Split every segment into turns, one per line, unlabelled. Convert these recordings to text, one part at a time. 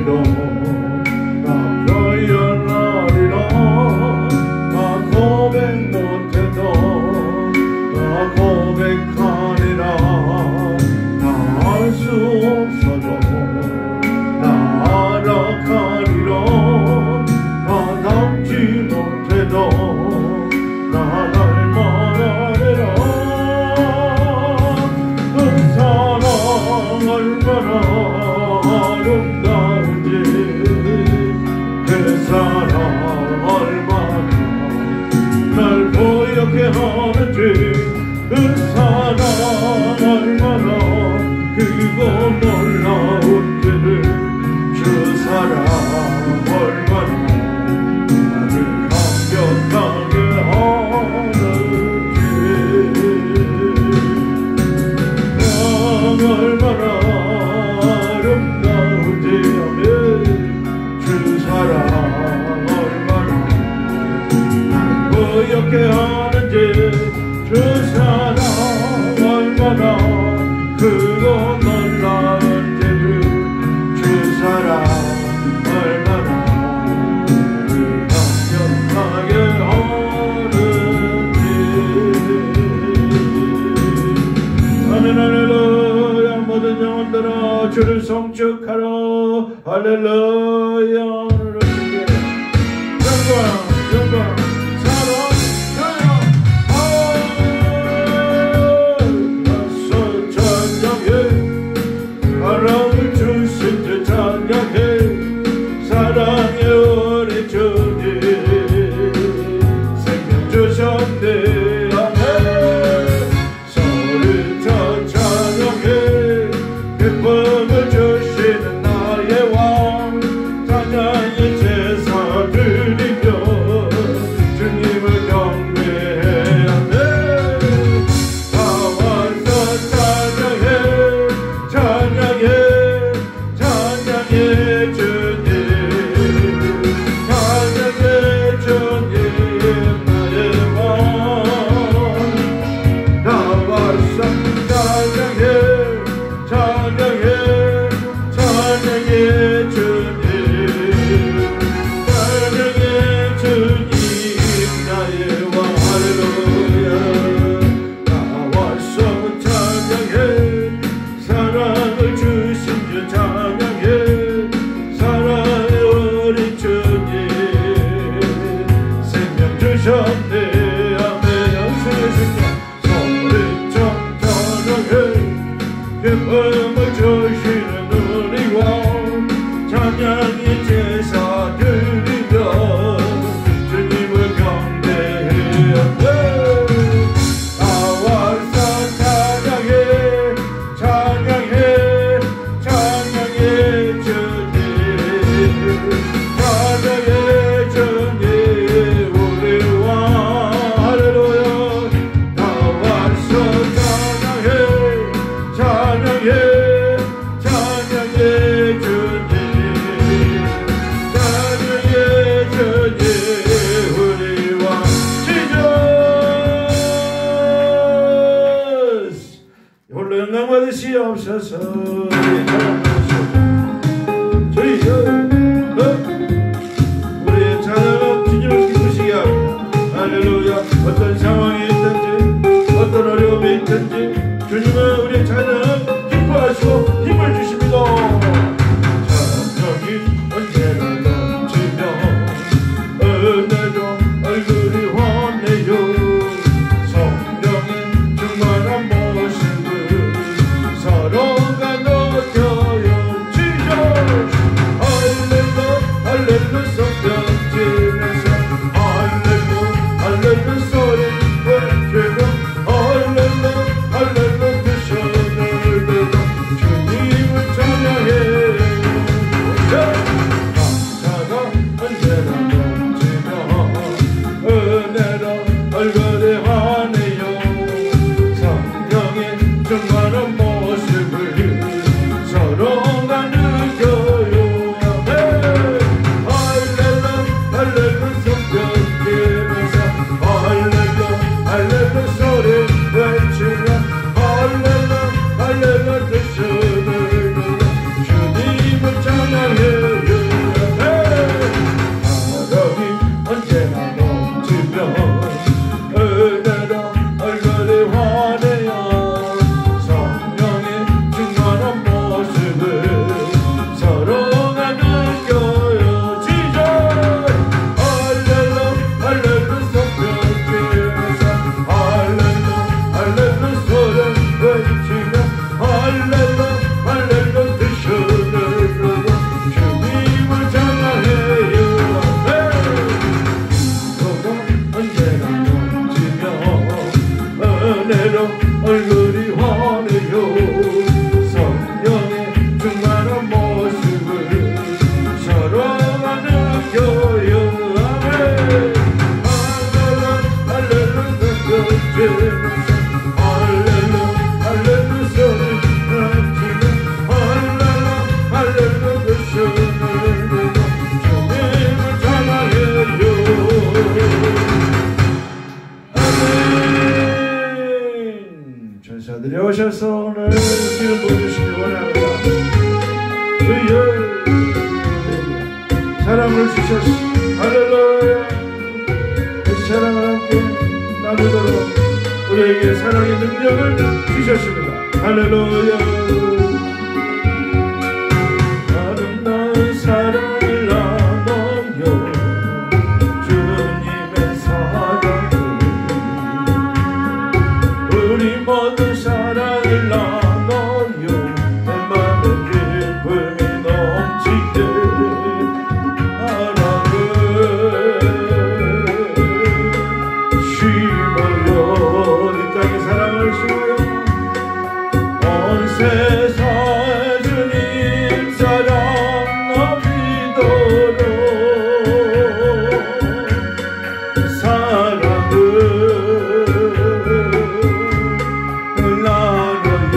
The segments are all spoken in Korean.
때도 나 표현하리라. 나 고백 못해도 나 고백하리라. 나 알 수 없어도 나 알아가리라. 나 닮지 못해도 나 닮아가리라. 그 사랑 얼마나 아름다운지, 그 사랑 얼마나 날 보이게 하는지, 그 사랑 얼마나 그리고 놀라운지를, 주 사랑 얼마나 나를 감격하게 하는지, 사랑 얼마나 아름다운지, 아멘. 주 사랑 얼마나 날 보이게 하는지, 주 사랑 얼마나 크고 놀라운지를, 주 사랑 얼마나 감격하게 하는지. 아멘. 할렐루야. 모든 영혼들아 주를 송축하라. 할렐루야. 영광 사랑 사랑을 주신 주 찬양해. 사랑의 우리 주님 생명 주셨네. 아멘. 소리쳐 찬양해. 기쁨을 주시는 나의 왕, 찬양의 제사 드리며 주님을 경배해. 아멘. 나와서 찬양해. 찬양해 주님, 찬양해 주님 나의 왕. 나와서 찬양해. 찬양해 주님, 찬양해 주님 나의 왕. 할렐루야. 나와서 찬양해. 사랑을 주신 주 찬양해. 사랑의 우리 주님 생명 주셨네. 아멘. 소리쳐 찬양해. 기쁨을 주시는 우리 왕, 찬양의 제사 드리며 주님을 경배해. 나와서 찬양해. 찬양해 주님, 찬양해 주님 우리 왕. 할렐루야. 나와서 찬양해 주님, 찬양해 주님 우리 왕. 지저스 홀로 영광 받으시옵소서. 우리의 찬양은 주님을 기쁘시게 합니다. 할렐루야. 어떤 상황이 있든지 어떤 어려움이 있든지 주님은 우리의 찬양을 기뻐하시고 힘을 주십니다. 찬양이 언제나 넘치며 은혜로 얼굴이 환해요. 성령의 충만한 모습을 서로가 느껴요. 지저 할렐루 성령 지면서 할렐루 소리 외치고 할렐루 그 손을 들어 주님을 찬양해. 감사가 언제나 넘치며 은혜로 얼굴이 환해요. 성령의 충만한 모습을 서로가 느껴요. 할렐루 성령 지면서 할렐루 소리 외치며 할렐루 그 손을 들어 주님을 찬양해. 오셔서 오늘 기름 부어주시기 원합니다. 주여 사랑을 주셨시. 할렐루야. 그 사랑을 함께 나누도록 우리에게 사랑의 능력을 주셨습니다. 할렐루야. 아름다운 사랑을 나눠요 주님의 사랑을. 우리 모두 사랑을 나눠요 내 맘에 기쁨이 넘치게. 세상에 주님 사랑 넘치도록 사랑을 나눠요.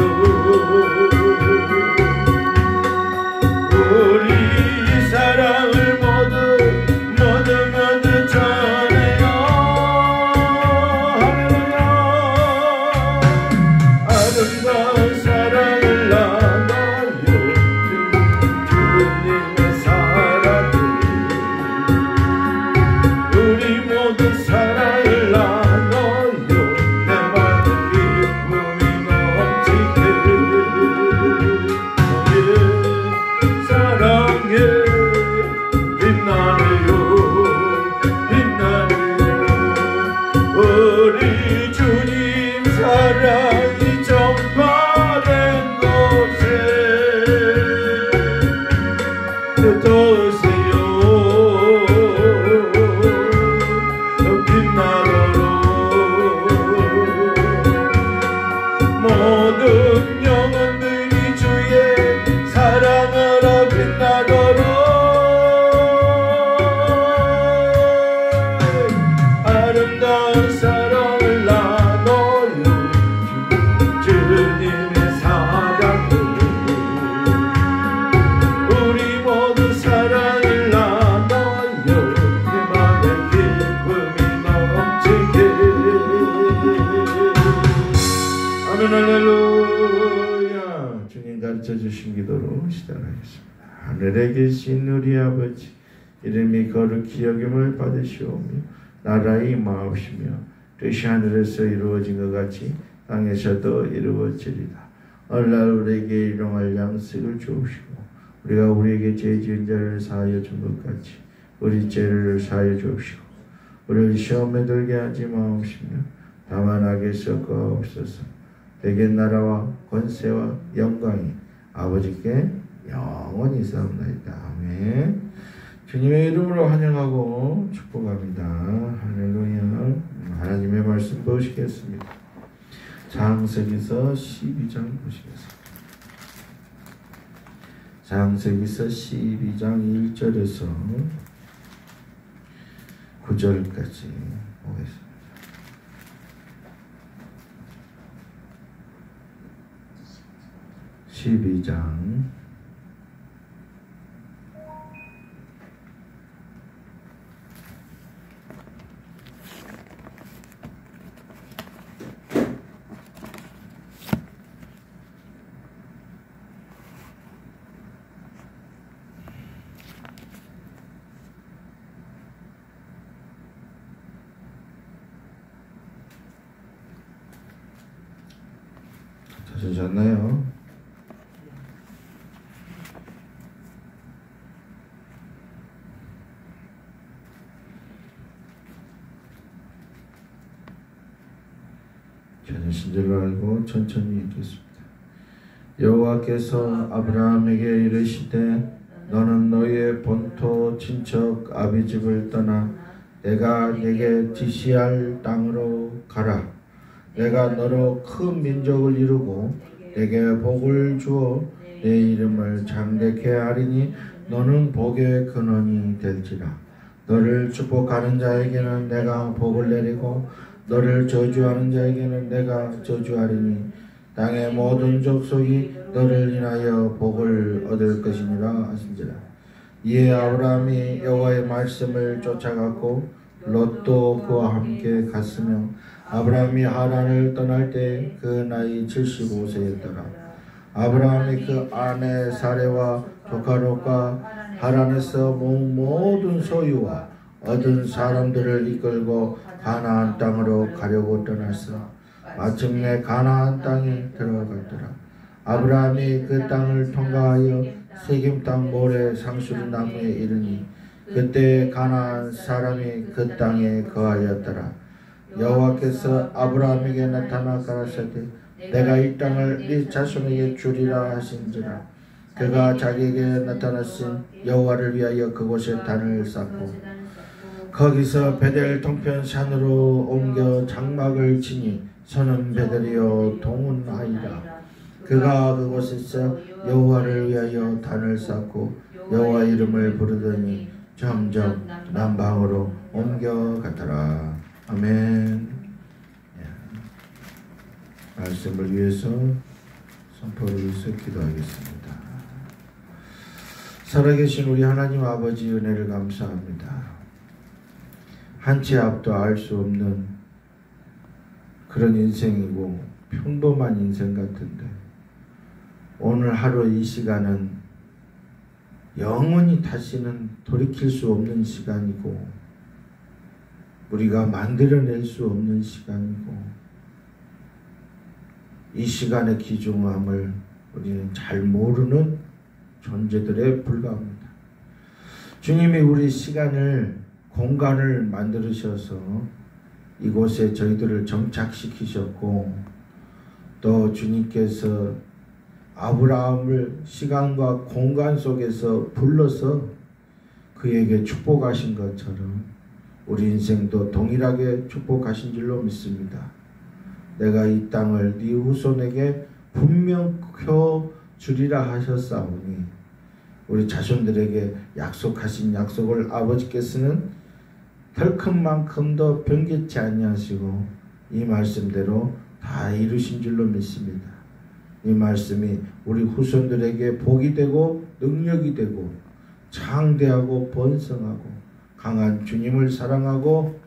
우리 사랑을 모두 전해요. 할렐루야. 아름다운 사랑을 나눠요 주님의 사랑을. 우리 모두 사랑을 나눠요 내 맘에 기쁨이 넘치게. 사랑에 빛나네요. 우리 주님 사랑이 전파된 곳에 떠오세요. 빛나도록 모든 영혼들이 주의 사랑으로 빛나도록 아름다운 사랑을 나눠요 주님의 사랑을. 우리 모두 사랑을 나눠요 내 맘에 기쁨이 넘치게. 아멘. 할렐루야. 주님 가르쳐 주신 기도로 시작하겠습니다. 하늘에 계신 우리 아버지 이름이 거룩히 여김을 받으시오며 나라의 임하옵시며 뜻이 하늘에서 이루어진 것 같이 땅에서도 이루어지리다. 오늘날 우리에게 일용할 양식을 주옵시고 우리가 우리에게 죄 지은 자를 사하여 준 것 같이 우리 죄를 사하여 주옵시고 우리를 시험에 들게 하지 마옵시며 다만 악에서 구하옵소서. 대개 나라와 권세와 영광이 아버지께 영원히 있사옵나이다. 아멘. 주님의 이름으로 환영하고 축복합니다. 할렐루야. 하나님의 말씀 보시겠습니다. 창세기서 12장 보시겠습니다. 창세기서 12장 1절에서 9절까지 보겠습니다. 12장 '찾으셨나요? 찾으신 줄 알고 천천히 읽겠습니다. 여호와께서 아브라함에게 이르시되 너는 너의 본토 친척 아비집을 떠나 내가 네게 지시할 땅으로 가라. 내가 너로 큰 민족을 이루고 내게 복을 주어 내 이름을 장대케 하리니 너는 복의 근원이 될지라. 너를 축복하는 자에게는 내가 복을 내리고 너를 저주하는 자에게는 내가 저주하리니 땅의 모든 족속이 너를 인하여 복을 얻을 것이니라 하신지라. 이에 아브라함이 여호와의 말씀을 쫓아갔고 롯도 그와 함께 갔으며 아브라함이 하란을 떠날 때 그 나이 75세였더라. 아브라함이 그 아내 사레와 조카 롯과 하란에서 모든 소유와 얻은 사람들을 이끌고 가나안 땅으로 가려고 떠났어. 마침내 가나안 땅에 들어갔더라. 아브라함이 그 땅을 통과하여 세겜 땅 모래 상수리 나무에 이르니 그때 가나안 사람이 그 땅에 거하였더라. 여호와께서 아브라함에게 나타나 가라사대 내가 이 땅을 네 자손에게 주리라 하신지라. 그가 자기에게 나타나신 여호와를 위하여 그곳에 단을 쌓고 거기서 베델 동편 산으로 옮겨 장막을 치니 서는 베델이요 동은 아이라. 그가 그곳에서 여호와를 위하여 단을 쌓고 여호와 이름을 부르더니 점점 남방으로 옮겨가더라. 아멘. 말씀을 위해서 선포를 위해서 기도하겠습니다. 살아계신 우리 하나님 아버지 은혜를 감사합니다. 한 채 앞도 알 수 없는 그런 인생이고 평범한 인생 같은데 오늘 하루 이 시간은 영원히 다시는 돌이킬 수 없는 시간이고 우리가 만들어낼 수 없는 시간이고 이 시간의 귀중함을 우리는 잘 모르는 존재들에 불과합니다. 주님이 우리 시간을 공간을 만들으셔서 이곳에 저희들을 정착시키셨고 또 주님께서 아브라함을 시간과 공간 속에서 불러서 그에게 축복하신 것처럼 우리 인생도 동일하게 축복하신 줄로 믿습니다. 내가 이 땅을 네 후손에게 분명히 주리라 하셨사오니 우리 자손들에게 약속하신 약속을 아버지께서는 털큰만큼도 변개치 아니하시고 이 말씀대로 다 이루신 줄로 믿습니다. 이 말씀이 우리 후손들에게 복이 되고 능력이 되고 장대하고 번성하고 강한 주님을 사랑하고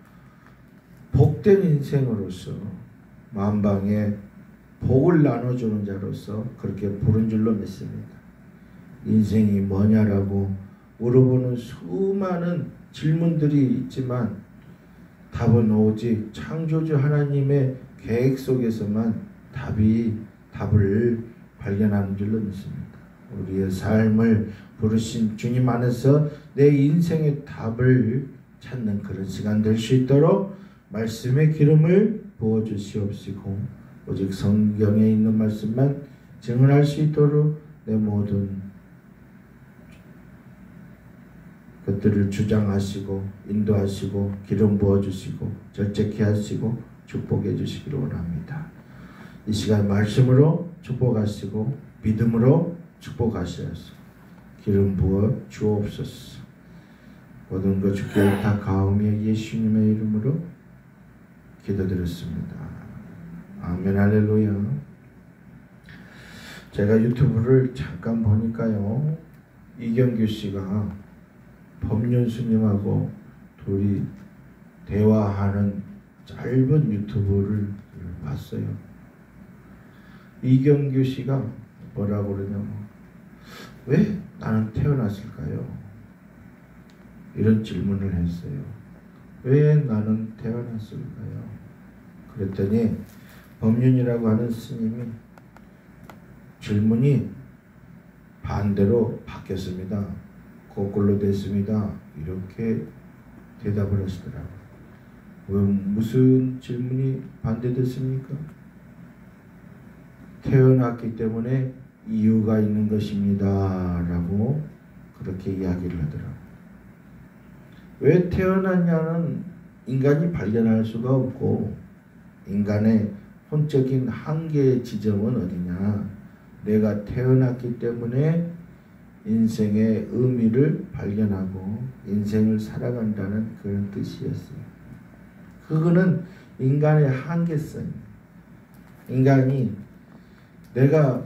복된 인생으로서 만방에 복을 나눠주는 자로서 그렇게 부른 줄로 믿습니다. 인생이 뭐냐라고 물어보는 수많은 질문들이 있지만 답은 오직 창조주 하나님의 계획 속에서만 답을 발견하는 줄로 믿습니다. 우리의 삶을 부르신 주님 안에서 내 인생의 답을 찾는 그런 시간 될 수 있도록 말씀의 기름을 부어주시옵시고 오직 성경에 있는 말씀만 증언할 수 있도록 내 모든 것들을 주장하시고 인도하시고 기름 부어주시고 절제케 하시고 축복해 주시기를 원합니다. 이 시간 말씀으로 축복하시고 믿음으로 축복하시옵소서. 기름 부어 주옵소서. 모든 것 주께 부탁하오며 예수님의 이름으로 기도드렸습니다. 아멘. 할렐루야. 제가 유튜브를 잠깐 보니까요, 이경규 씨가 법륜스님하고 둘이 대화하는 짧은 유튜브를 봤어요. 이경규 씨가 뭐라고 그러냐면 왜 나는 태어났을까요? 이런 질문을 했어요. 왜 나는 태어났을까요? 그랬더니 법륜이라고 하는 스님이 질문이 반대로 바뀌었습니다. 거꾸로 됐습니다. 이렇게 대답을 하시더라고요. 무슨 질문이 반대됐습니까? 태어났기 때문에 이유가 있는 것입니다. 라고 그렇게 이야기를 하더라고요. 왜 태어났냐는 인간이 발견할 수가 없고 인간의 혼적인 한계의 지점은 어디냐? 내가 태어났기 때문에 인생의 의미를 발견하고 인생을 살아간다는 그런 뜻이었어요. 그거는 인간의 한계성입니다. 인간이 내가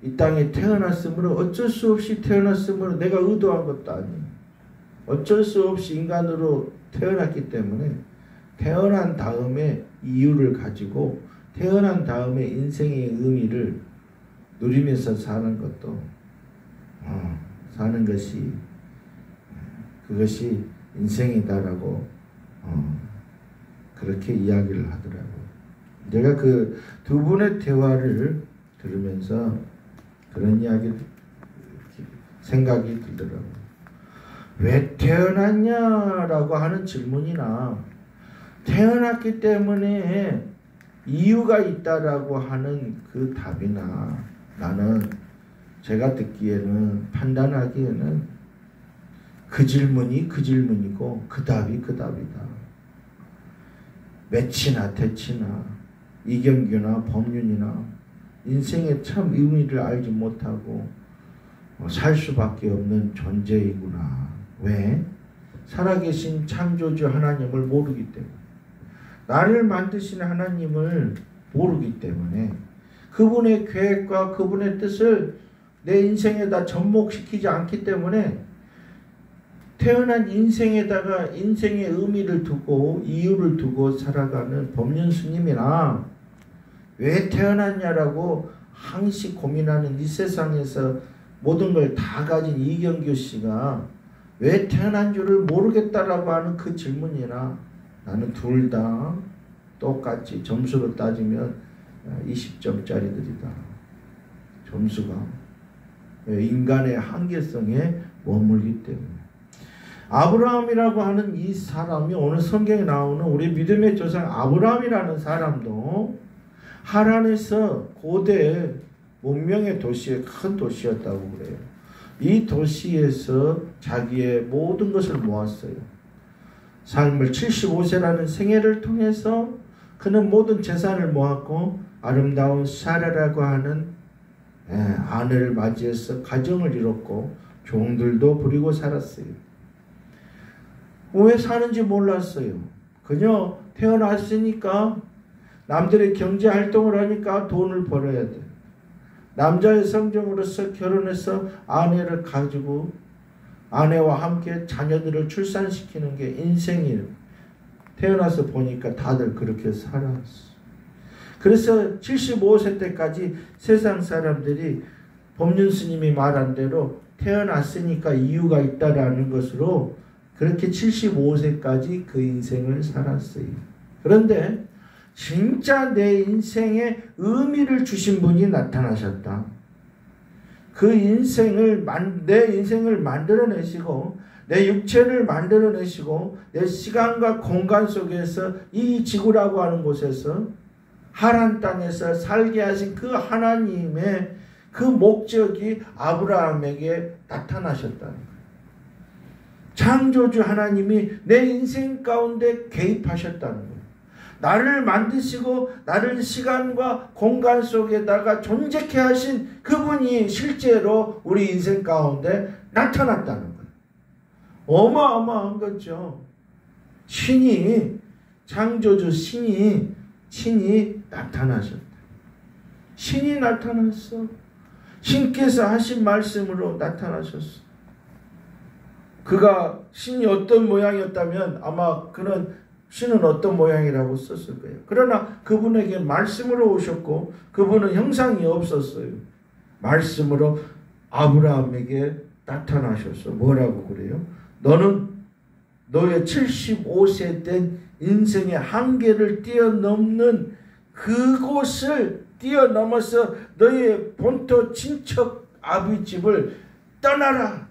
이 땅에 태어났으므로 어쩔 수 없이 태어났으므로 내가 의도한 것도 아니에요. 어쩔 수 없이 인간으로 태어났기 때문에 태어난 다음에 이유를 가지고 태어난 다음에 인생의 의미를 누리면서 사는 것도 사는 것이 그것이 인생이다라고 그렇게 이야기를 하더라고요. 제가 그 두 분의 대화를 들으면서 그런 이야기 생각이 들더라고요. 왜 태어났냐라고 하는 질문이나 태어났기 때문에 이유가 있다라고 하는 그 답이나 나는 제가 듣기에는 판단하기에는 그 질문이 그 질문이고 그 답이 그 답이다. 매치나 대치나 이경규나 법륜이나 인생의 참 의미를 알지 못하고 살 수밖에 없는 존재이구나. 왜? 살아계신 창조주 하나님을 모르기 때문에, 나를 만드신 하나님을 모르기 때문에 그분의 계획과 그분의 뜻을 내 인생에다 접목시키지 않기 때문에 태어난 인생에다가 인생의 의미를 두고 이유를 두고 살아가는 법륜 스님이나 왜 태어났냐라고 항시 고민하는 이 세상에서 모든 걸 다 가진 이경규 씨가 왜 태어난 줄을 모르겠다라고 하는 그 질문이나 나는 둘 다 똑같이 점수로 따지면 20점짜리들이다. 점수가 인간의 한계성에 머물기 때문에. 아브라함이라고 하는 이 사람이 오늘 성경에 나오는 우리 믿음의 조상 아브라함이라는 사람도 하란에서 고대 문명의 도시의 큰 도시였다고 그래요. 이 도시에서 자기의 모든 것을 모았어요. 삶을 75세라는 생애를 통해서 그는 모든 재산을 모았고 아름다운 사라라고 하는 아내를 맞이해서 가정을 이뤘고 종들도 부리고 살았어요. 왜 사는지 몰랐어요. 그저 태어났으니까 남들의 경제활동을 하니까 돈을 벌어야 돼. 남자의 성정으로서 결혼해서 아내를 가지고 아내와 함께 자녀들을 출산시키는 게 인생이에요. 태어나서 보니까 다들 그렇게 살았어. 그래서 75세 때까지 세상 사람들이 법륜 스님이 말한 대로 태어났으니까 이유가 있다라는 것으로 그렇게 75세까지 그 인생을 살았어요. 그런데 진짜 내 인생에 의미를 주신 분이 나타나셨다. 그 인생을 내 인생을 만들어내시고 내 육체를 만들어내시고 내 시간과 공간 속에서 이 지구라고 하는 곳에서 하란 땅에서 살게 하신 그 하나님의 그 목적이 아브라함에게 나타나셨다는 거예요. 창조주 하나님이 내 인생 가운데 개입하셨다는 거예요. 나를 만드시고 나를 시간과 공간 속에다가 존재케 하신 그분이 실제로 우리 인생 가운데 나타났다는 거예요. 어마어마한 거죠. 신이, 창조주 신이 나타나셨다. 신이 나타났어. 신께서 하신 말씀으로 나타나셨어. 그가 신이 어떤 모양이었다면 아마 그는 신은 어떤 모양이라고 썼을 거예요. 그러나 그분에게 말씀으로 오셨고 그분은 형상이 없었어요. 말씀으로 아브라함에게 나타나셨어. 뭐라고 그래요? 너는 너의 75세 된 인생의 한계를 뛰어넘는 그곳을 뛰어넘어서 너의 본토 친척 아비집을 떠나라.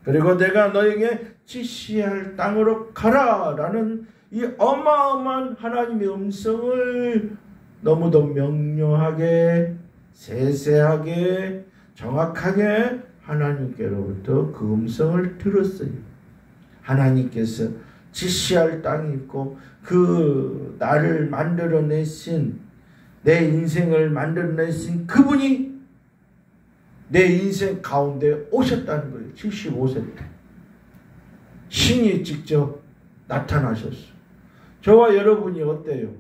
그리고 내가 너에게 지시할 땅으로 가라 라는 이 어마어마한 하나님의 음성을 너무도 명료하게 세세하게 정확하게 하나님께로부터 그 음성을 들었어요. 하나님께서 지시할 땅이 있고 그 나를 만들어내신 내 인생을 만들어내신 그분이 내 인생 가운데 오셨다는 거예요. 75세 때. 신이 직접 나타나셨어요. 저와 여러분이 어때요?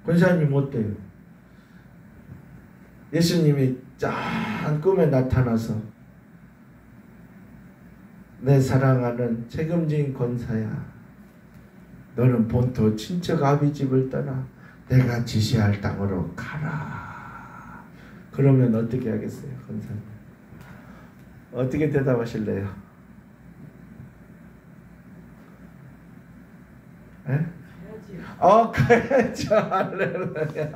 권사님 어때요? 예수님이 짠 꿈에 나타나서 내 사랑하는 책임진 권사야. 너는 본토 친척 아비 집을 떠나 내가 지시할 땅으로 가라. 그러면 어떻게 하겠어요? 권사님 어떻게 대답하실래요? 에? 가야죠. 할렐루야.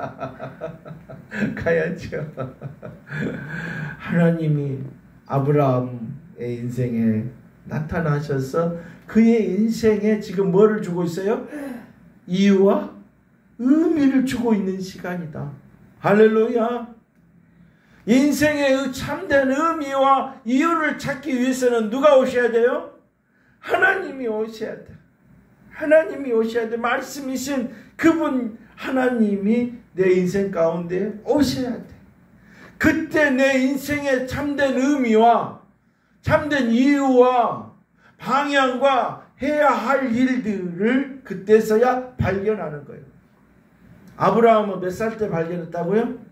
가야죠. 하나님이 아브라함의 인생에 나타나셔서 그의 인생에 지금 뭐를 주고 있어요? 이유와 의미를 주고 있는 시간이다. 할렐루야. 인생의 참된 의미와 이유를 찾기 위해서는 누가 오셔야 돼요? 하나님이 오셔야 돼. 하나님이 오셔야 돼. 말씀이신 그분 하나님이 내 인생 가운데 오셔야 돼. 그때 내 인생의 참된 의미와 참된 이유와 방향과 해야 할 일들을 그때서야 발견하는 거예요. 아브라함은 몇 살 때 발견했다고요?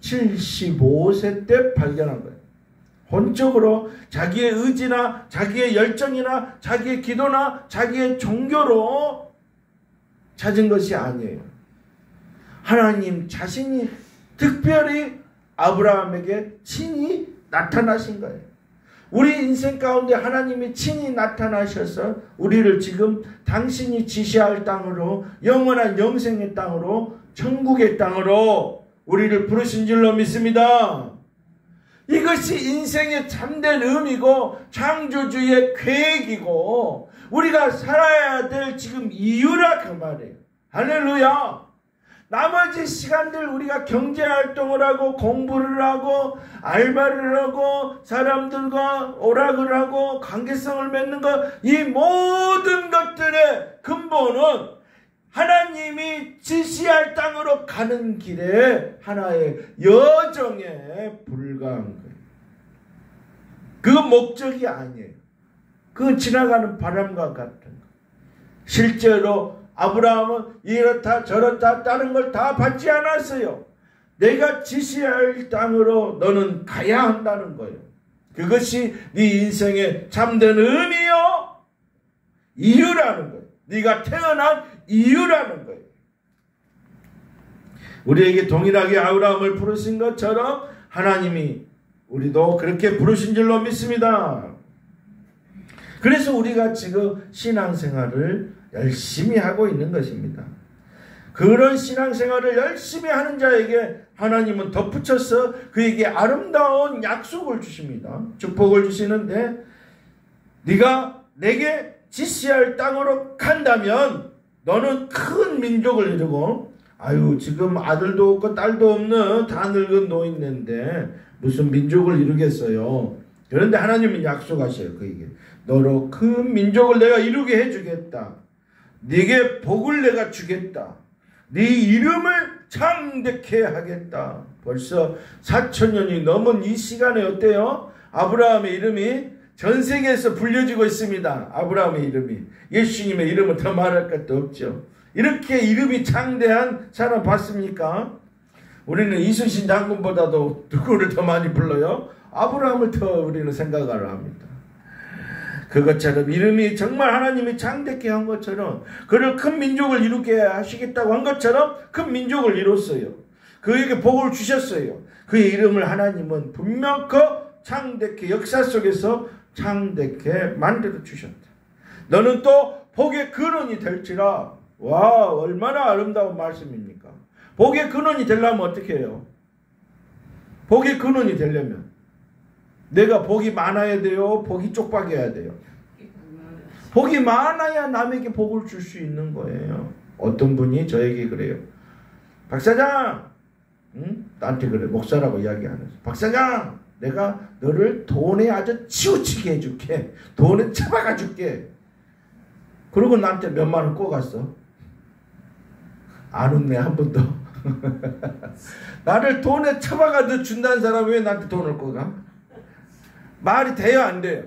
75세 때 발견한 거예요. 본적으로 자기의 의지나 자기의 열정이나 자기의 기도나 자기의 종교로 찾은 것이 아니에요. 하나님 자신이 특별히 아브라함에게 친히 나타나신 거예요. 우리 인생 가운데 하나님이 친히 나타나셔서 우리를 지금 당신이 지시할 땅으로, 영원한 영생의 땅으로, 천국의 땅으로 우리를 부르신 줄로 믿습니다. 이것이 인생의 참된 의미고 창조주의 계획이고 우리가 살아야 될 지금 이유라 그 말이에요. 할렐루야. 나머지 시간들 우리가 경제활동을 하고 공부를 하고 알바를 하고 사람들과 오락을 하고 관계성을 맺는 것, 이 모든 것들의 근본은 하나님이 지시할 땅으로 가는 길에 하나의 여정에 불과한 거예요. 그건 목적이 아니에요. 그건 지나가는 바람과 같은 거예요. 실제로 아브라함은 이렇다 저렇다 다른 걸 다 받지 않았어요. 내가 지시할 땅으로 너는 가야 한다는 거예요. 그것이 네 인생의 참된 의미요 이유라는 거예요. 네가 태어난 이유라는 거예요. 우리에게 동일하게 아브라함을 부르신 것처럼 하나님이 우리도 그렇게 부르신 줄로 믿습니다. 그래서 우리가 지금 신앙생활을 열심히 하고 있는 것입니다. 그런 신앙생활을 열심히 하는 자에게 하나님은 덧붙여서 그에게 아름다운 약속을 주십니다. 축복을 주시는데 네가 내게 지시할 땅으로 간다면 너는 큰 민족을 이루고, 아유 지금 아들도 없고 딸도 없는 다 늙은 노인네인데 무슨 민족을 이루겠어요. 그런데 하나님은 약속하셔요. 그에게 너로 큰 민족을 내가 이루게 해주겠다. 네게 복을 내가 주겠다. 네 이름을 창대케 하겠다. 벌써 4,000년이 넘은 이 시간에 어때요? 아브라함의 이름이 전 세계에서 불려지고 있습니다. 아브라함의 이름이. 예수님의 이름은 더 말할 것도 없죠. 이렇게 이름이 창대한 사람 봤습니까? 우리는 이순신 장군보다도 누구를 더 많이 불러요? 아브라함을 더 우리는 생각을 합니다. 그것처럼 이름이 정말 하나님이 창대케 한 것처럼, 그를 큰 민족을 이루게 하시겠다고 한 것처럼 큰 민족을 이뤘어요. 그에게 복을 주셨어요. 그의 이름을 하나님은 분명코 창대케, 역사 속에서 창대케 만들어 주셨다. 너는 또 복의 근원이 될지라. 와, 얼마나 아름다운 말씀입니까? 복의 근원이 되려면 어떻게 해요? 복의 근원이 되려면 내가 복이 많아야 돼요? 복이 쪽박해야 돼요? 복이 많아야 남에게 복을 줄 수 있는 거예요. 어떤 분이 저에게 그래요. 박사장, 나한테 그래. 목사라고 이야기하면서, 박사장, 내가 너를 돈에 아주 치우치게 해줄게. 돈에 처박아 줄게. 그러고 나한테 몇만 원 꼬갔어. 안 웃네 한 번도. 나를 돈에 처박아 너 준다는 사람이 왜 나한테 돈을 꼬가? 말이 돼요 안 돼요?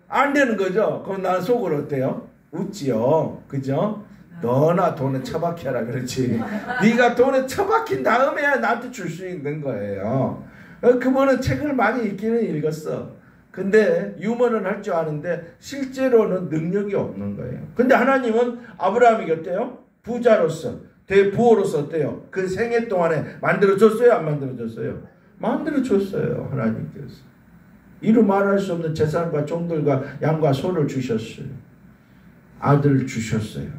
안 되는 거죠. 그럼 난 속으로 어때요? 웃지요. 그죠? 너나 돈에 처박혀라 그렇지. 네가 돈에 처박힌 다음에야 나한테 줄 수 있는 거예요. 그분은 책을 많이 읽기는 읽었어. 근데 유머는 할 줄 아는데 실제로는 능력이 없는 거예요. 근데 하나님은 아브라함이 어때요? 부자로서, 대부호로서 어때요? 그 생애 동안에 만들어줬어요? 안 만들어줬어요? 만들어줬어요. 하나님께서. 이루 말할 수 없는 재산과 종들과 양과 소를 주셨어요. 아들을 주셨어요.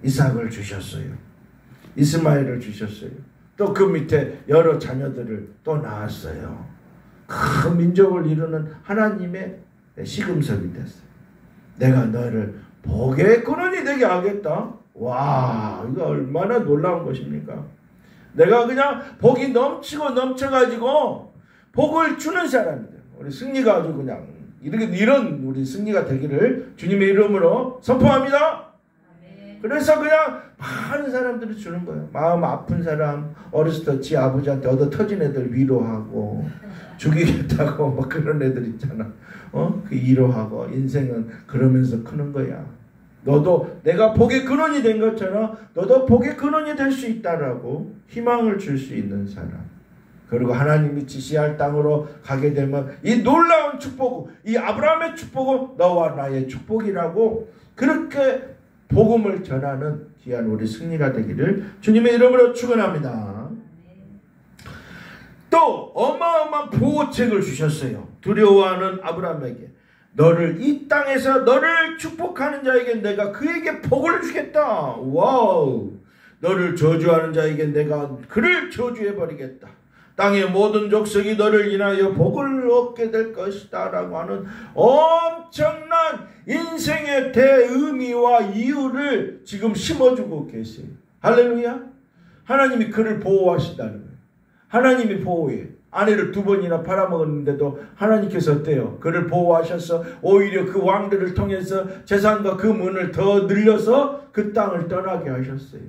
이삭을 주셨어요. 이스마엘을 주셨어요. 또 그 밑에 여러 자녀들을 또 낳았어요. 큰 민족을 이루는 하나님의 시금석이 됐어요. 내가 너를 복의 근원이 되게 하겠다. 와, 이거 얼마나 놀라운 것입니까? 내가 그냥 복이 넘치고 넘쳐가지고 복을 주는 사람이다. 우리 승리가 아주 그냥 이런 우리 승리가 되기를 주님의 이름으로 선포합니다. 그래서 그냥 많은 사람들이 주는 거예요. 마음 아픈 사람, 어렸을 때 지 아버지한테 얻어 터진 애들 위로하고 죽이겠다고 막 그런 애들 있잖아. 그 위로하고 인생은 그러면서 크는 거야. 너도 내가 복의 근원이 된 것처럼 너도 복의 근원이 될 수 있다라고 희망을 줄 수 있는 사람. 그리고 하나님이 지시할 땅으로 가게 되면 이 놀라운 축복, 이 아브라함의 축복은 너와 나의 축복이라고 그렇게 복음을 전하는 귀한 우리 승리가 되기를 주님의 이름으로 축원합니다. 또 어마어마한 보호책을 주셨어요. 두려워하는 아브라함에게 너를 이 땅에서 너를 축복하는 자에게 내가 그에게 복을 주겠다. 와우. 너를 저주하는 자에게 내가 그를 저주해버리겠다. 땅의 모든 족속이 너를 인하여 복을 얻게 될 것이다 라고 하는 엄청난 인생의 대의미와 이유를 지금 심어주고 계세요. 할렐루야. 하나님이 그를 보호하신다는 거예요. 하나님이 보호해. 아내를 2번이나 팔아먹었는데도 하나님께서 어때요? 그를 보호하셔서 오히려 그 왕들을 통해서 재산과 그 문을 더 늘려서 그 땅을 떠나게 하셨어요.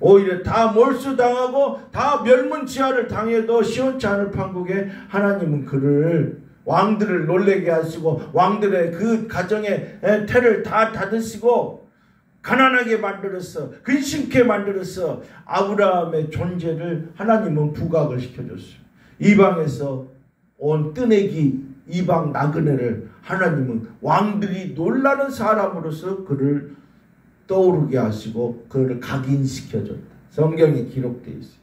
오히려 다 몰수당하고 다 멸문지하를 당해도 시원치 않을 판국에 하나님은 그를 왕들을 놀래게 하시고 왕들의 그 가정의 태를 다 닫으시고 가난하게 만들어서 근심케 만들어서 아브라함의 존재를 하나님은 부각을 시켜줬어요. 이방에서 온 뜨내기 이방 나그네를 하나님은 왕들이 놀라는 사람으로서 그를 떠오르게 하시고 그를 각인시켜줬다. 성경에 기록되어 있어요.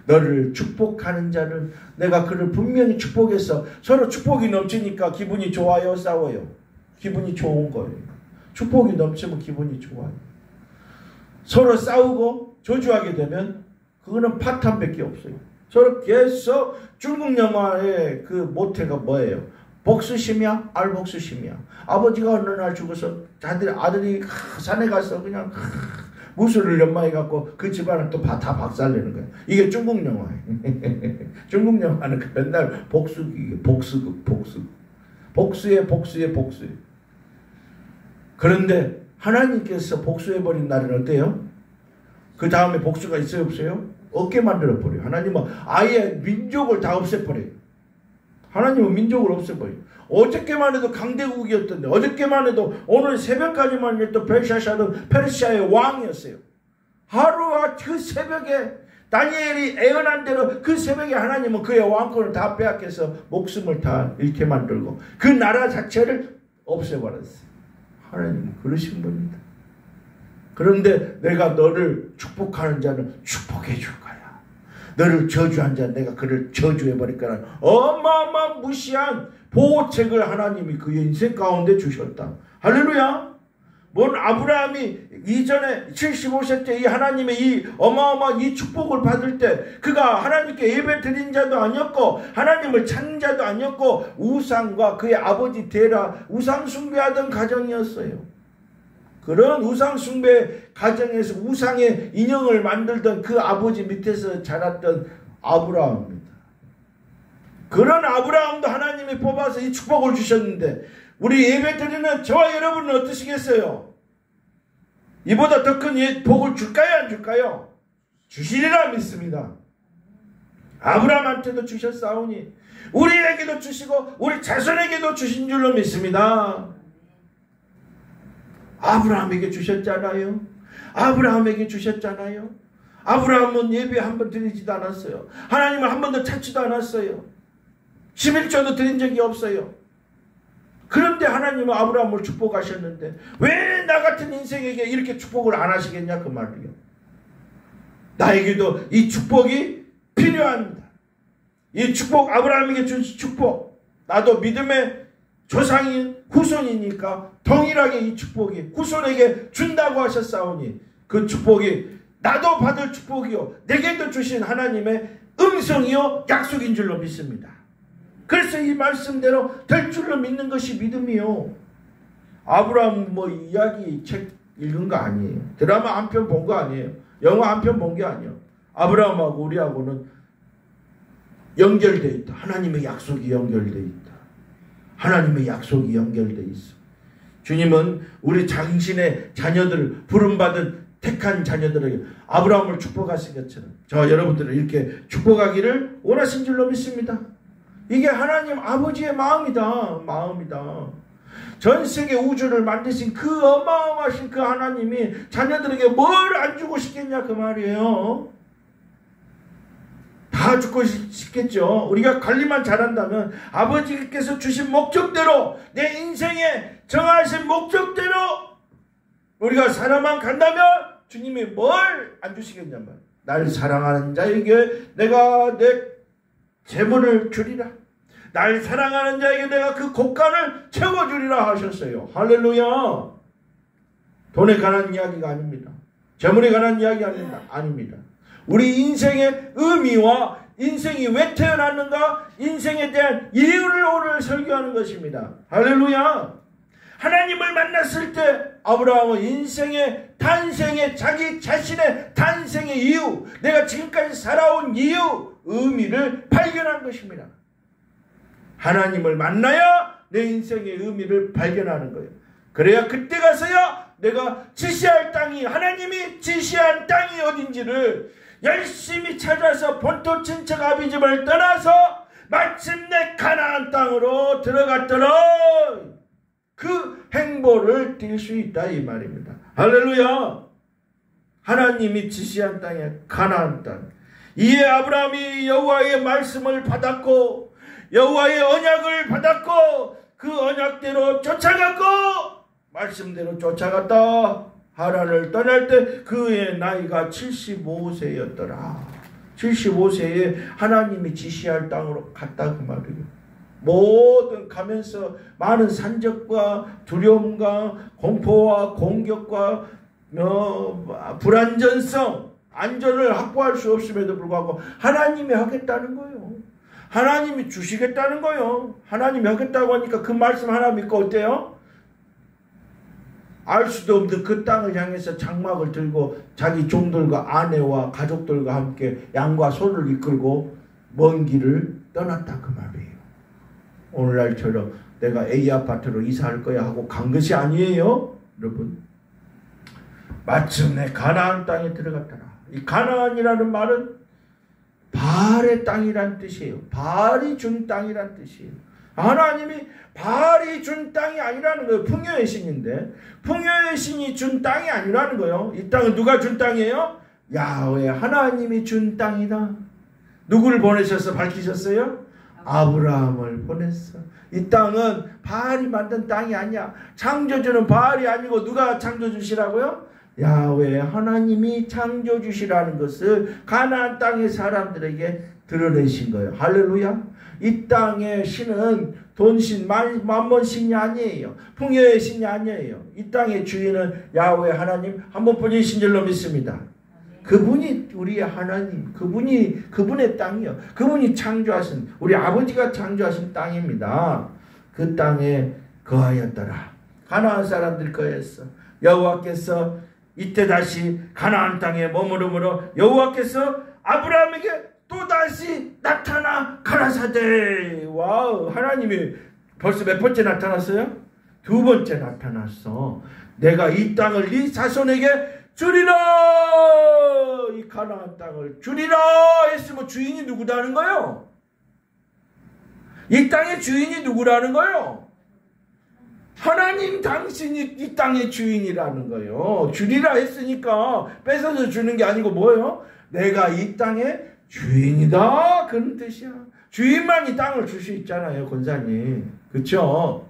너를 축복하는 자를 내가 그를 분명히 축복해서 서로 축복이 넘치니까 기분이 좋아요, 싸워요? 기분이 좋은 거예요. 축복이 넘치면 기분이 좋아요. 서로 싸우고 저주하게 되면 그거는 파탄밖에 없어요. 서로 계속 중국 영화의 그 모태가 뭐예요? 복수심이야? 알복수심이야? 아버지가 어느 날 죽어서 아들이 산에 가서 그냥 무술을 연마해갖고 그 집안을 또 다 박살내는 거야. 이게 중국 영화예요. 중국 영화는 맨날 복수극. 복수에. 그런데 하나님께서 복수해버린 날은 어때요? 그 다음에 복수가 있어요, 없어요? 없게 만들어버려요. 하나님은 아예 민족을 다 없애버려요. 하나님은 민족을 없애버려요. 어저께만 해도 강대국이었던데, 어저께만 해도 오늘 새벽까지만 해도 페르시아의 왕이었어요. 하루와 그 새벽에 다니엘이 애언한 대로 그 새벽에 하나님은 그의 왕권을 다 빼앗겨서 목숨을 다 잃게 만들고 그 나라 자체를 없애버렸어요. 하나님은 그러신 분입니다. 그런데 내가 너를 축복하는 자는 축복해 줄 거야. 너를 저주한 자는 내가 그를 저주해버릴 거라는 어마어마한 무시한 보호책을 하나님이 그의 인생 가운데 주셨다. 할렐루야. 뭔 아브라함이 이전에 75세 때 이 하나님의 이 어마어마한 이 축복을 받을 때 그가 하나님께 예배 드린 자도 아니었고 하나님을 찾는 자도 아니었고 우상과 그의 아버지 데라 우상 숭배하던 가정이었어요. 그런 우상 숭배 가정에서 우상의 인형을 만들던 그 아버지 밑에서 자랐던 아브라함입니다. 그런 아브라함도 하나님이 뽑아서 이 축복을 주셨는데 우리 예배 드리는 저와 여러분은 어떠시겠어요? 이보다 더 큰 복을 줄까요, 안 줄까요? 주시리라 믿습니다. 아브라함한테도 주셨사오니 우리에게도 주시고 우리 자손에게도 주신 줄로 믿습니다. 아브라함에게 주셨잖아요. 아브라함에게 주셨잖아요. 아브라함은 예배 한 번 드리지도 않았어요. 하나님을 한 번도 찾지도 않았어요. 11조도 드린 적이 없어요. 그런데 하나님은 아브라함을 축복하셨는데 왜 나 같은 인생에게 이렇게 축복을 안 하시겠냐 그 말이요. 나에게도 이 축복이 필요합니다. 이 축복, 아브라함에게 준 축복, 나도 믿음의 조상인 후손이니까 동일하게 이 축복이 후손에게 준다고 하셨사오니 그 축복이 나도 받을 축복이요 내게도 주신 하나님의 음성이요 약속인 줄로 믿습니다. 그래서 이 말씀대로 될 줄로 믿는 것이 믿음이요. 아브라함 뭐 이야기 책 읽은 거 아니에요. 드라마 한 편 본 거 아니에요. 영화 한 편 본 게 아니에요. 아브라함하고 우리하고는 연결되어 있다. 하나님의 약속이 연결되어 있다. 하나님의 약속이 연결되어 있어. 주님은 우리 당신의 자녀들, 부름받은 택한 자녀들에게 아브라함을 축복하신 것처럼 저 여러분들을 이렇게 축복하기를 원하신 줄로 믿습니다. 이게 하나님 아버지의 마음이다. 전 세계 우주를 만드신 그 어마어마하신 그 하나님이 자녀들에게 뭘 안 주고 싶겠냐 그 말이에요. 다 주고 싶겠죠. 우리가 관리만 잘한다면 아버지께서 주신 목적대로 내 인생에 정하신 목적대로 우리가 살아만 간다면 주님이 뭘 안 주시겠냐면 날 사랑하는 자에게 내가 내 재물을 주리라. 날 사랑하는 자에게 내가 그 곡간을 채워주리라 하셨어요. 할렐루야. 돈에 관한 이야기가 아닙니다. 재물에 관한 이야기 아닙니다. 우리 인생의 의미와 인생이 왜 태어났는가, 인생에 대한 이유를 오늘 설교하는 것입니다. 할렐루야. 하나님을 만났을 때 아브라함은 인생의 탄생의 자기 자신의 탄생의 이유, 내가 지금까지 살아온 이유, 의미를 발견한 것입니다. 하나님을 만나야 내 인생의 의미를 발견하는 거예요. 그래야 그때 가서야 내가 지시할 땅이, 하나님이 지시한 땅이 어딘지를 열심히 찾아서 본토 친척 아비집을 떠나서 마침내 가나안 땅으로 들어갔더라. 그 행보를 띌 수 있다 이 말입니다. 할렐루야. 하나님이 지시한 땅에 가나안 땅. 이에 아브라함이 여호와의 말씀을 받았고 여호와의 언약을 받았고 그 언약대로 쫓아갔고 말씀대로 쫓아갔다. 하란을 떠날 때 그의 나이가 75세였더라. 75세에 하나님이 지시할 땅으로 갔다 그 말이에요. 모든 가면서 많은 산적과 두려움과 공포와 공격과 불안전성, 안전을 확보할 수 없음에도 불구하고 하나님이 하겠다는 거예요. 하나님이 주시겠다는 거예요. 하나님이 하겠다고 하니까 그 말씀 하나 믿고 어때요? 알 수도 없는 그 땅을 향해서 장막을 들고 자기 종들과 아내와 가족들과 함께 양과 소를 이끌고 먼 길을 떠났다 그 말이에요. 오늘날처럼 내가 A 아파트로 이사할 거야 하고 간 것이 아니에요. 여러분, 마침내 가나안 땅에 들어갔더라. 이 가나안이라는 말은 바알의 땅이란 뜻이에요. 바알이 준 땅이란 뜻이에요. 하나님이 바알이 준 땅이 아니라는 거예요. 풍요의 신인데 풍요의 신이 준 땅이 아니라는 거예요. 이 땅은 누가 준 땅이에요? 야훼 하나님이 준 땅이다. 누구를 보내셔서 밝히셨어요? 아브라함을 보냈어. 이 땅은 바알이 만든 땅이 아니야. 창조주는 바알이 아니고 누가 창조주시라고요? 야훼 하나님이 창조주시라는 것을 가나안 땅의 사람들에게 드러내신 거예요. 할렐루야. 이 땅의 신은 돈신, 만몬신이 아니에요. 풍요의 신이 아니에요. 이 땅의 주인은 야훼 하나님 한 분뿐이신 줄로 믿습니다. 그분이 우리의 하나님, 그분의 땅이요. 그분이 창조하신, 우리 아버지가 창조하신 땅입니다. 그 땅에 거하였더라. 가나안 사람들 거했어. 여호와께서 이때 다시 가나안 땅에 머무르므로 여호와께서 아브라함에게 또다시 나타나 가라사대. 와우, 하나님이 벌써 몇 번째 나타났어요? 2번째 나타났어. 내가 이 땅을 네 자손에게 주리라. 이 가나안 땅을 주리라 했으면 주인이 누구라는 거요? 이 땅의 주인이 누구라는 거요? 하나님 당신이 이 땅의 주인이라는 거요. 주리라 했으니까 뺏어서 주는 게 아니고 뭐예요? 내가 이 땅의 주인이다 그런 뜻이야. 주인만이 땅을 줄 수 있잖아요, 권사님. 그렇죠?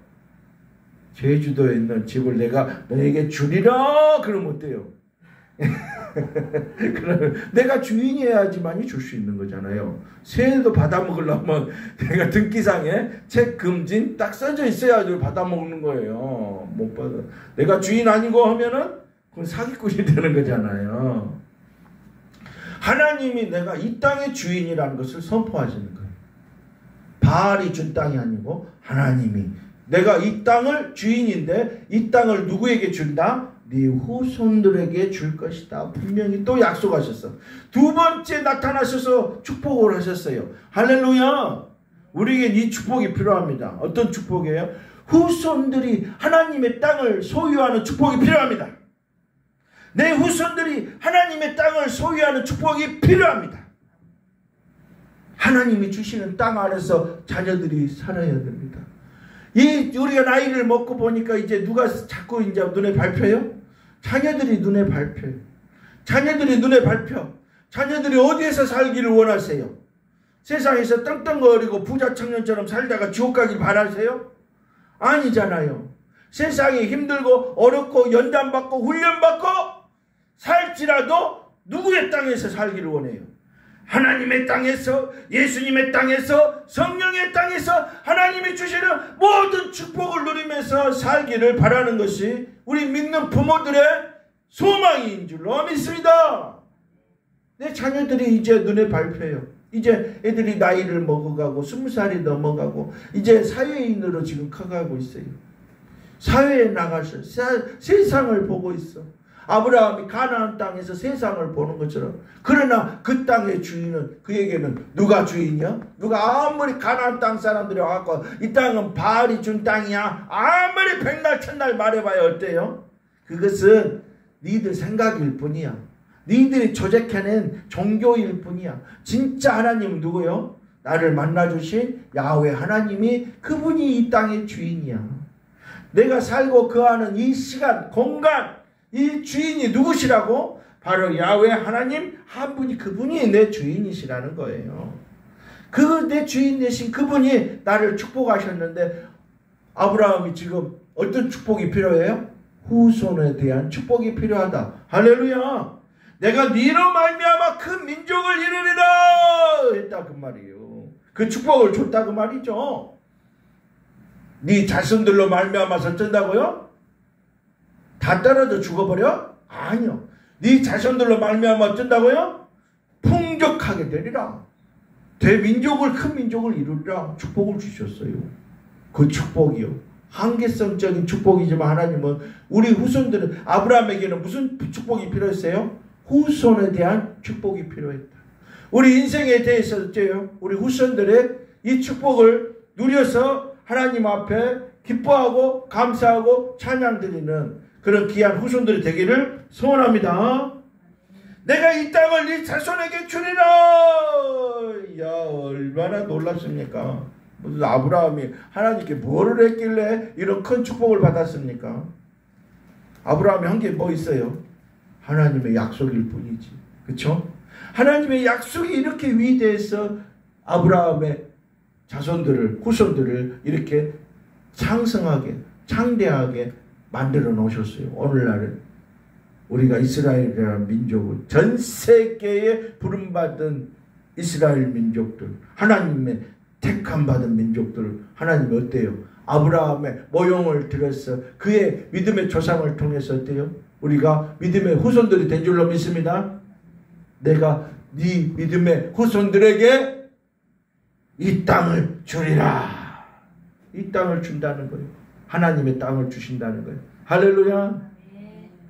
제주도에 있는 집을 내가 너에게 주리라 그러면 어때요? 그러면 내가 주인이어야지만이 줄 수 있는 거잖아요. 새도 받아먹으려면 내가 등기상에 책 금진 딱 써져 있어야 받아먹는 거예요. 못 받아. 내가 주인 아니고 하면은 그건 사기꾼이 되는 거잖아요. 하나님이 내가 이 땅의 주인이라는 것을 선포하시는 거예요. 바알이 준 땅이 아니고 하나님이 내가 이 땅을 주인인데 이 땅을 누구에게 준다? 네 후손들에게 줄 것이다. 분명히 또 약속하셨어. 두 번째 나타나셔서 축복을 하셨어요. 할렐루야. 우리에게 이 축복이 필요합니다. 어떤 축복이에요? 후손들이 하나님의 땅을 소유하는 축복이 필요합니다. 내 후손들이 하나님의 땅을 소유하는 축복이 필요합니다. 하나님이 주시는 땅 안에서 자녀들이 살아야 됩니다. 우리가 나이를 먹고 보니까 이제 누가 자꾸 이제 눈에 밟혀요? 자녀들이 눈에 밟혀요. 자녀들이 눈에 밟혀. 자녀들이 어디에서 살기를 원하세요? 세상에서 떵떵거리고 부자 청년처럼 살다가 지옥 가길 바라세요? 아니잖아요. 세상이 힘들고 어렵고 연단받고 훈련받고 살지라도 누구의 땅에서 살기를 원해요? 하나님의 땅에서, 예수님의 땅에서, 성령의 땅에서 하나님이 주시는 모든 축복을 누리면서 살기를 바라는 것이 우리 믿는 부모들의 소망인 줄로 믿습니다. 내 자녀들이 이제 눈에 밟혀요. 이제 애들이 나이를 먹어가고 20살이 넘어가고 이제 사회인으로 지금 커가고 있어요. 사회에 나가서 세상을 보고 있어. 아브라함이 가나안 땅에서 세상을 보는 것처럼. 그러나 그 땅의 주인은 그에게는 누가 주인이야? 누가 아무리 가나안 땅 사람들이 와갖고 이 땅은 바알이 준 땅이야 아무리 백날 천날 말해봐야 어때요? 그것은 니들 생각일 뿐이야. 니들이 조작해낸 종교일 뿐이야. 진짜 하나님은 누구요? 나를 만나주신 야훼 하나님이 그분이 이 땅의 주인이야. 내가 살고 거하는 이 시간 공간 이 주인이 누구시라고? 바로 야훼 하나님 한 분이 그분이 내 주인이시라는 거예요. 그 내 주인 되신 그분이 나를 축복하셨는데 아브라함이 지금 어떤 축복이 필요해요? 후손에 대한 축복이 필요하다. 할렐루야. 내가 네로 말미암아 큰 민족을 이루리라 했다 그 말이에요. 그 축복을 줬다 그 말이죠. 네 자손들로 말미암아서 어쩐다고요? 다 떨어져 죽어버려? 아니요. 네 자손들로 말미암아 어쩐다고요? 풍족하게 되리라. 대민족을 큰 민족을 이루리라 축복을 주셨어요. 그 축복이요. 한계성적인 축복이지만 하나님은 우리 후손들은 아브라함에게는 무슨 축복이 필요했어요? 후손에 대한 축복이 필요했다. 우리 인생에 대해서 어째요? 우리 후손들의 이 축복을 누려서 하나님 앞에 기뻐하고 감사하고 찬양드리는 그런 귀한 후손들이 되기를 소원합니다. 내가 이 땅을 네 자손에게 주리라. 야 얼마나 놀랍습니까? 무슨 아브라함이 하나님께 뭐를 했길래 이런 큰 축복을 받았습니까? 아브라함이 한 게 뭐 있어요? 하나님의 약속일 뿐이지. 그렇죠? 하나님의 약속이 이렇게 위대해서 아브라함의 자손들을 후손들을 이렇게 창성하게 창대하게 만들어 놓으셨어요. 오늘날은 우리가 이스라엘이라는 민족을 전 세계에 부름받은 이스라엘 민족들 하나님의 택함받은 민족들 하나님이 어때요? 아브라함의 모형을 들어서 그의 믿음의 조상을 통해서 어때요? 우리가 믿음의 후손들이 된 줄로 믿습니다. 내가 네 믿음의 후손들에게 이 땅을 주리라. 이 땅을 준다는 거예요. 하나님의 땅을 주신다는 거예요. 할렐루야.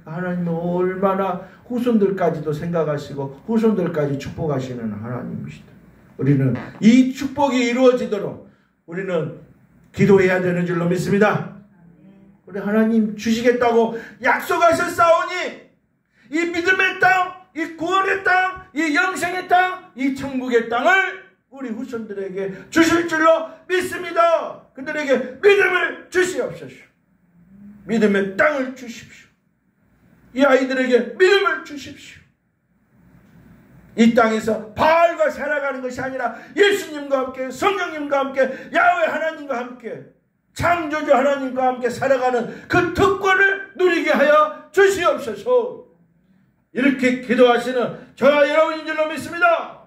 하나님은 얼마나 후손들까지도 생각하시고 후손들까지 축복하시는 하나님이시다. 우리는 이 축복이 이루어지도록 우리는 기도해야 되는 줄로 믿습니다. 우리 하나님 주시겠다고 약속하셨사오니 이 믿음의 땅, 이 구원의 땅, 이 영생의 땅, 이 천국의 땅을 우리 후손들에게 주실 줄로 믿습니다. 그들에게 믿음을 주시옵소서. 믿음의 땅을 주십시오. 이 아이들에게 믿음을 주십시오. 이 땅에서 바알과 살아가는 것이 아니라 예수님과 함께 성령님과 함께 야훼 하나님과 함께 창조주 하나님과 함께 살아가는 그 특권을 누리게 하여 주시옵소서. 이렇게 기도하시는 저와 여러분인 줄로 믿습니다.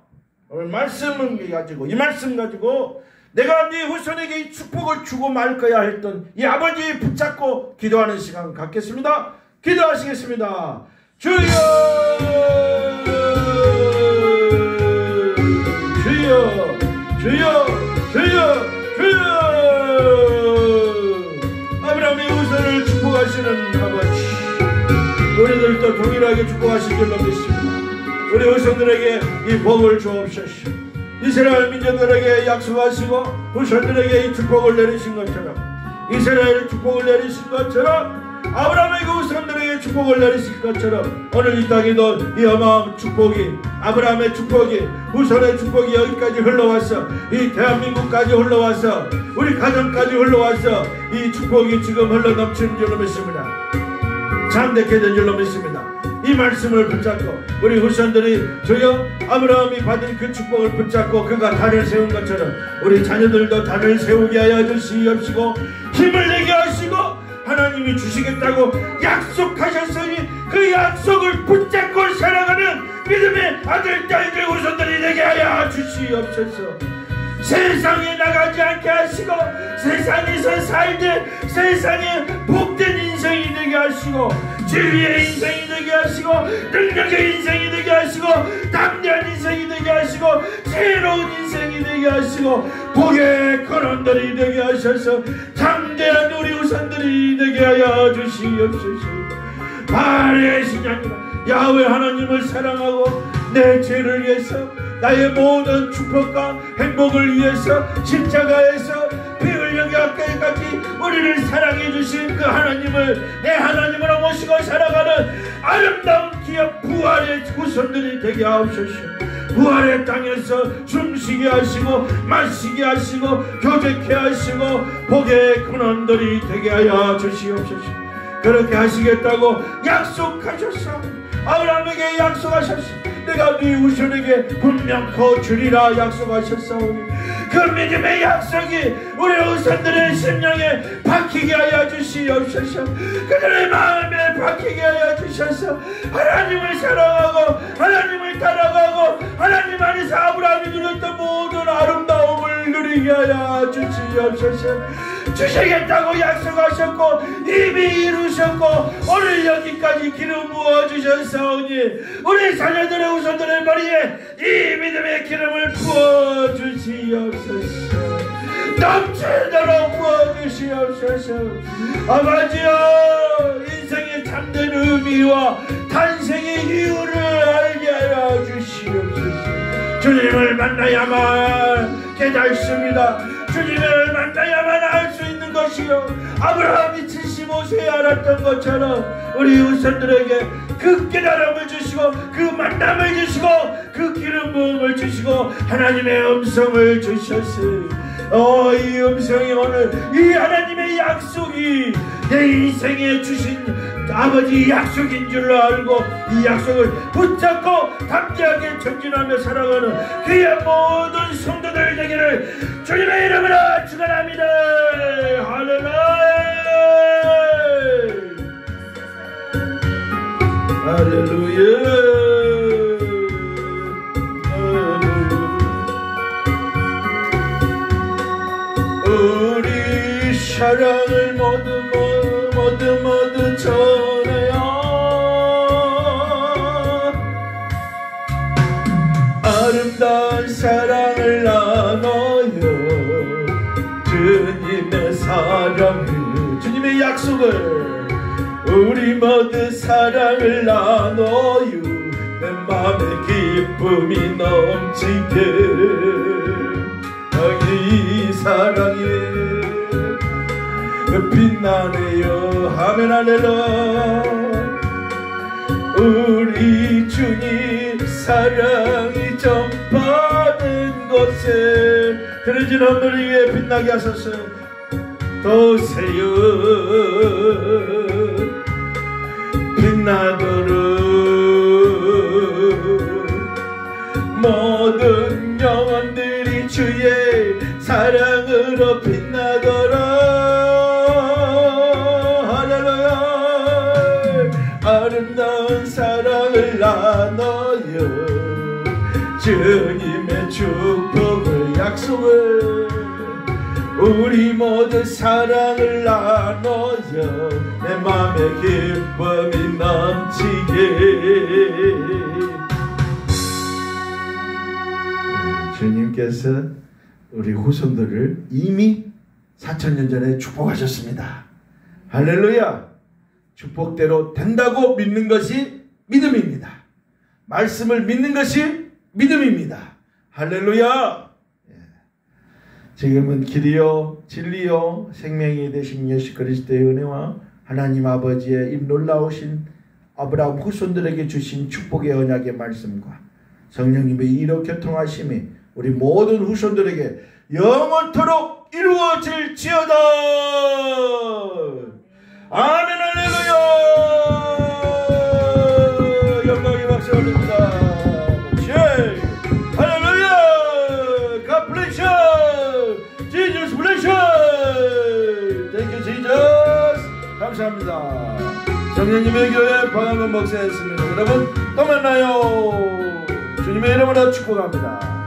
오늘 말씀을 가지고, 이 말씀 가지고 내가 네 후손에게 이 축복을 주고 말 거야 했던 이 아버지 붙잡고 기도하는 시간 갖겠습니다. 기도하시겠습니다. 주여, 주여, 주여, 주여, 주여. 아브라함의 후손을 축복하시는 아버지, 우리들도 동일하게 축복하신 줄로 믿습니다. 우리 후손들에게 이 복을 주옵소서. 이스라엘 민족들에게 약속하시고 후손들에게 이 축복을 내리신 것처럼, 이스라엘의 축복을 내리신 것처럼, 아브라함의 그 후손들에게 축복을 내리신 것처럼, 오늘 이 땅에도 이 어마어마한 축복이, 아브라함의 축복이, 후손의 축복이 여기까지 흘러와서, 이 대한민국까지 흘러와서, 우리 가정까지 흘러와서 이 축복이 지금 흘러넘치는 줄로 믿습니다. 참되게 된 줄로 믿습니다. 이 말씀을 붙잡고 우리 후손들이 주여 아브라함이 받은 그 축복을 붙잡고 그가 단을 세운 것처럼 우리 자녀들도 단을 세우게 하여 주시옵시고, 힘을 내게 하시고, 하나님이 주시겠다고 약속하셨으니 그 약속을 붙잡고 살아가는 믿음의 아들, 딸들, 후손들이 되게 하여 주시옵소서. 세상에 나가지 않게 하시고, 세상에서 살되 세상에 복된 인생이 되게 하시고, 진리의 인생이 되게 하시고, 능력의 인생이 되게 하시고, 담대한 인생이 되게 하시고, 새로운 인생이 되게 하시고, 복의 근원들이 되게 하셔서 장대한 우리 후손들이 되게 하여 주시옵소서. 바알의 신앙이라 야훼 하나님을 사랑하고 내 죄를 위해서, 나의 모든 축복과 행복을 위해서 십자가에서 피 흘려 가까이까지 우리를 사랑해 주신 그 하나님을 내 하나님으로 모시고 살아가는 아름다운 기업 부활의 후손들이 되게 하옵소서. 부활의 땅에서 숨쉬게 하시고 마시게 하시고 교제케 하시고 복의 근원들이 되게 하여 주시옵소서. 그렇게 하시겠다고 약속하셨어. 아브라함에게 약속하셨어. 내가 네 후손에게 분명코 주리라 약속하셨사오니 그 믿음의 약속이 우리 후손들의 심령에 박히게 하여 주시옵소서. 그들의 마음에 박히게 하여 주셔서 하나님을 사랑하고 하나님을 따라가고 하나님 안에서 아브라함이 누렸던 모든 아름다움을 누리게 하여 주시옵소서. 주시겠다고 약속하셨고 이미 이루셨고 오늘 여기까지 기름 부어주셨사오니 우리 자녀들의 후손들의 머리에 이 믿음의 기름을 부어주시옵소서. 넘치도록 부어주시옵소서. 아버지여, 인생의 참된 의미와 탄생의 이유를 알게 하여 주시옵소서. 주님을 만나야만 깨닫습니다. 주님을 만나야만 알 수 있는 것이요, 아브라함이 75세에 알았던 것처럼 우리 후손들에게 그 깨달음을 주시고 그 만남을 주시고 그 기름 부음을 주시고 하나님의 음성을 주셨으니 이 음성이 오늘 이 하나님의 약속이 내 인생에 주신 아버지 약속인 줄로 알고 이 약속을 붙잡고 담대하게 전진하며 살아가는 그의 모든 성도들 되기를 주님의 이름으로 축원합니다. 할렐루야, 할렐루야. 우리 사랑을 모두 전해요. 아름다운 사랑을 나눠요. 주님의 사랑을, 주님의 약속을 우리 모두 사랑을 나눠요. 내 맘에 기쁨이 넘치게 이 사랑이 빛나네요. 아멘 할렐루야. 우리 주님 사랑이 전파된 곳에 들어진 하늘 위에 빛나게 하소서. 도세요 빛나도록 모든 영혼들이 주의 사랑으로 빛나도록 주님의 축복을 약속을 우리 모두 사랑을 나눠요 내 맘에 기쁨이 넘치게. 주님께서 우리 후손들을 이미 4000년 전에 축복하셨습니다. 할렐루야. 축복대로 된다고 믿는 것이 믿음입니다. 말씀을 믿는 것이 믿음입니다. 할렐루야. 지금은 길이요 진리요 생명이 되신 예수 그리스도의 은혜와 하나님 아버지의 이 놀라우신 아브라함 후손들에게 주신 축복의 언약의 말씀과 성령님의 이로 교통하심이 우리 모든 후손들에게 영원토록 이루어질지어다. 아멘. 할렐루야. 영광의 박수 올립니다. 할렐루야. God bless you. Jesus bless you. Thank you Jesus. 감사합니다. 성령님의 교회 방학원 목사였습니다. 여러분 또 만나요. 주님의 이름으로 축복합니다.